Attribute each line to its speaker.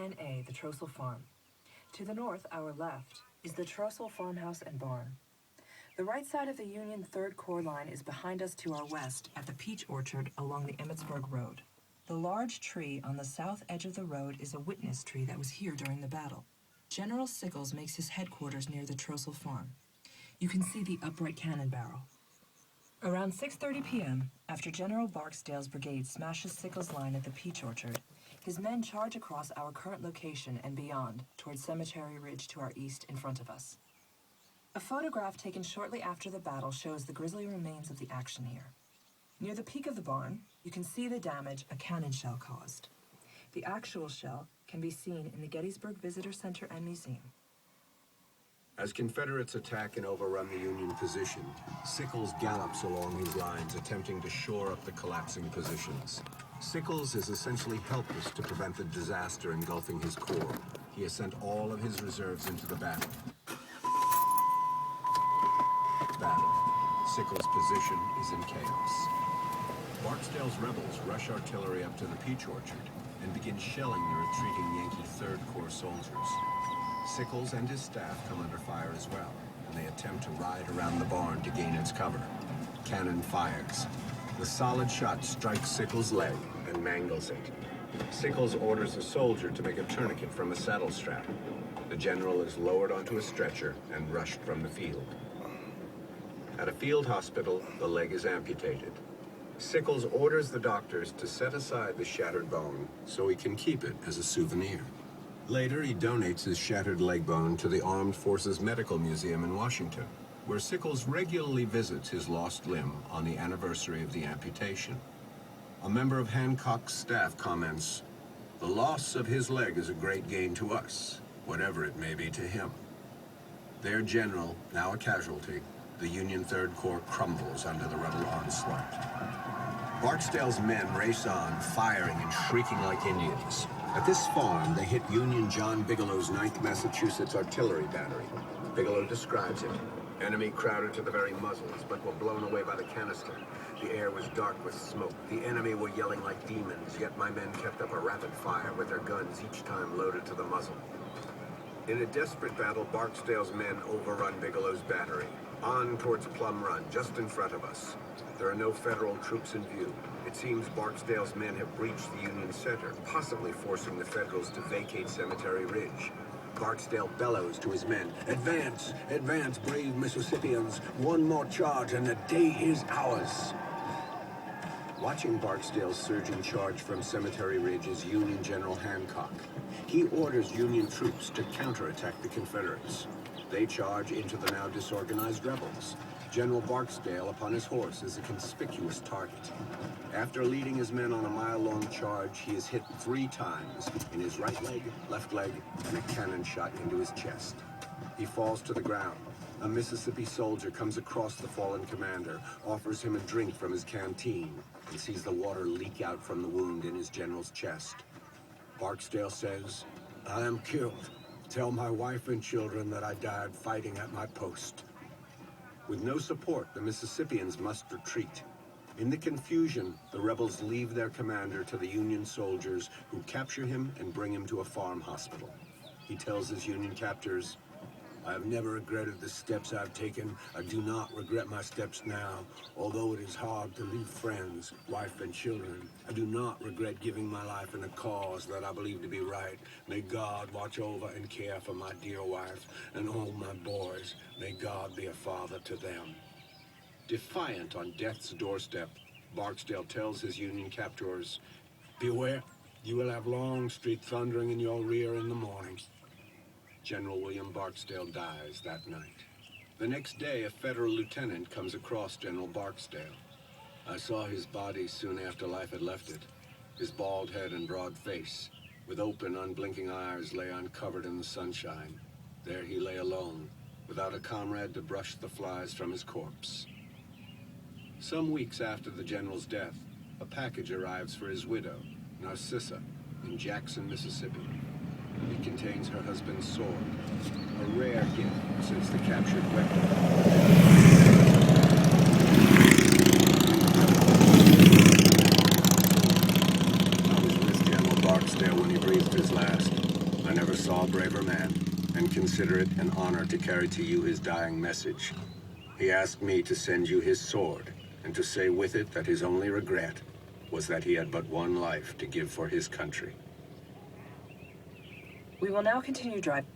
Speaker 1: 10A, the Trossle Farm. To the north, our left, is the Trossle farmhouse and barn. The right side of the Union 3rd Corps line is behind us to our west at the peach orchard along the Emmitsburg Road. The large tree on the south edge of the road is a witness tree that was here during the battle. General Sickles makes his headquarters near the Trossle farm. You can see the upright cannon barrel. Around 6:30 p.m., after General Barksdale's brigade smashes Sickles' line at the peach orchard, his men charge across our current location and beyond towards Cemetery Ridge to our east in front of us. A photograph taken shortly after the battle shows the grisly remains of the action here. Near the peak of the barn, you can see the damage a cannon shell caused. The actual shell can be seen in the Gettysburg Visitor Center and Museum.
Speaker 2: As Confederates attack and overrun the Union position, Sickles gallops along his lines, attempting to shore up the collapsing positions. Sickles is essentially helpless to prevent the disaster engulfing his corps. He has sent all of his reserves into the battle. Sickles' position is in chaos. Barksdale's rebels rush artillery up to the peach orchard and begin shelling the retreating Yankee 3rd Corps soldiers. Sickles and his staff come under fire as well, and they attempt to ride around the barn to gain its cover. Cannon fires. The solid shot strikes Sickles' leg and mangles it. Sickles orders a soldier to make a tourniquet from a saddle strap. The general is lowered onto a stretcher and rushed from the field. At a field hospital, the leg is amputated. Sickles orders the doctors to set aside the shattered bone so he can keep it as a souvenir. Later, he donates his shattered leg bone to the Armed Forces Medical Museum in Washington, where Sickles regularly visits his lost limb on the anniversary of the amputation. A member of Hancock's staff comments, "The loss of his leg is a great gain to us, whatever it may be to him." Their general, now a casualty, the Union 3rd Corps crumbles under the rebel onslaught. Barksdale's men race on, firing and shrieking like Indians. At this farm, they hit Union John Bigelow's 9th Massachusetts artillery battery. Bigelow describes it. Enemy crowded to the very muzzles, but were blown away by the canister. The air was dark with smoke. The enemy were yelling like demons, yet my men kept up a rapid fire with their guns each time loaded to the muzzle. In a desperate battle, Barksdale's men overrun Bigelow's battery. On towards Plum Run, just in front of us. There are no federal troops in view. It seems Barksdale's men have breached the Union center, possibly forcing the Federals to vacate Cemetery Ridge. Barksdale bellows to his men, "Advance! Advance, brave Mississippians! One more charge and the day is ours!" Watching Barksdale's surging charge from Cemetery Ridge is Union General Hancock. He orders Union troops to counterattack the Confederates. They charge into the now disorganized rebels. General Barksdale, upon his horse, is a conspicuous target. After leading his men on a mile-long charge, he is hit 3 times in his right leg, left leg, and a cannon shot into his chest. He falls to the ground. A Mississippi soldier comes across the fallen commander, offers him a drink from his canteen, and sees the water leak out from the wound in his general's chest. Barksdale says, "I am killed. Tell my wife and children that I died fighting at my post." With no support, the Mississippians must retreat. In the confusion, the rebels leave their commander to the Union soldiers, who capture him and bring him to a farm hospital. He tells his Union captors, "I have never regretted the steps I've taken. I do not regret my steps now. Although it is hard to leave friends, wife, and children, I do not regret giving my life in a cause that I believe to be right. May God watch over and care for my dear wife and all my boys. May God be a father to them." Defiant on death's doorstep, Barksdale tells his Union captors, "Beware, you will have Longstreet thundering in your rear in the morning." General William Barksdale dies that night. The next day, a federal lieutenant comes across General Barksdale. "I saw his body soon after life had left it. His bald head and broad face, with open, unblinking eyes, lay uncovered in the sunshine. There he lay alone, without a comrade to brush the flies from his corpse." Some weeks after the general's death, a package arrives for his widow, Narcissa, in Jackson, Mississippi. It contains her husband's sword, a rare gift since the captured weapon. I was with General Barksdale when he breathed his last. I never saw a braver man, and consider it an honor to carry to you his dying message. He asked me to send you his sword, and to say with it that his only regret was that he had but one life to give for his country.
Speaker 1: We will now continue driving.